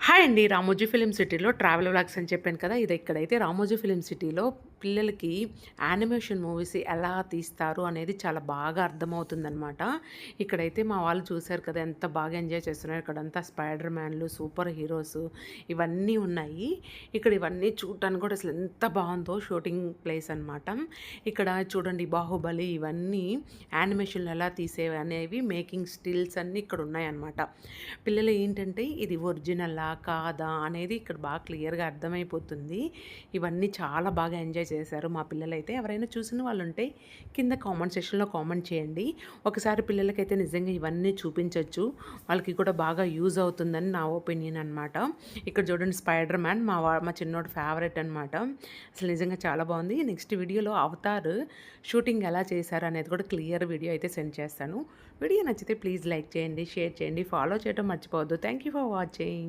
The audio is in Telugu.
హాయ్ అండి. 'రామోజీ ఫిల్మ్ సిటీలో' ట్రావెల్ వ్లాగ్స్ అని చెప్పాను కదా! ఇది ఇక్కడైతే 'రామోజీ ఫిల్మ్ సిటీలో' పిల్లలకి యానిమేషన్ మూవీస్ ఎలా తీస్తారు అనేది చాలా బాగా అర్థమవుతుందనమాట. ఇక్కడైతే మా వాళ్ళు చూసారు కదా! ఎంత బాగా ఎంజాయ్ చేస్తున్నారు. ఇక్కడంతా స్పైడర్ మ్యాన్‌లు, సూపర్ హీరోస్ ఇవన్నీ ఉన్నాయి. ఇక్కడ ఇవన్నీ చూడటానికి కూడా అసలు ఎంత బావుందో షూటింగ్ ప్లేస్ అనమాట. ఇక్కడ చూడండి 'బాహుబలి' ఇవన్నీ యానిమేషన్‌లో ఎలా తీసేవి అనేవి మేకింగ్ స్టిల్స్ అన్నీ ఇక్కడ ఉన్నాయన్నమాట. పిల్లలు ఏంటంటే ఇది ఒరిజినలా? కాదా? అనేది ఇక్కడ బాగా క్లియర్‌గా అర్థమైపోతుంది. ఇవన్నీ చాలా బాగా ఎంజాయ్ చేశారు మా పిల్లలైతే. ఎవరైనా చూసిన వాళ్ళుంటే కింద కామెంట్ సెక్షన్‌లో కామెంట్ చేయండి. ఒకసారి పిల్లలకైతే నిజంగా ఇవన్నీ చూపించొచ్చు. వాళ్ళకి కూడా బాగా యూజ్ అవుతుందని నా ఒపీనియన్ అనమాట. ఇక్కడ చూడండి 'స్పైడర్ మ్యాన్' మా చిన్నోడి ఫేవరెట్ అనమాట. అసలు నిజంగా చాలా బావుంది. నెక్స్ట్ వీడియోలో 'అవతార్' షూటింగ్ ఎలా చేశారు అనేది కూడా క్లియర్ వీడియో అయితే సెండ్ చేస్తాను. వీడియో నచ్చితే ప్లీజ్ లైక్ చేయండి, షేర్ చేయండి, ఫాలో చేయడం మర్చిపోవద్దు. Thank you for watching.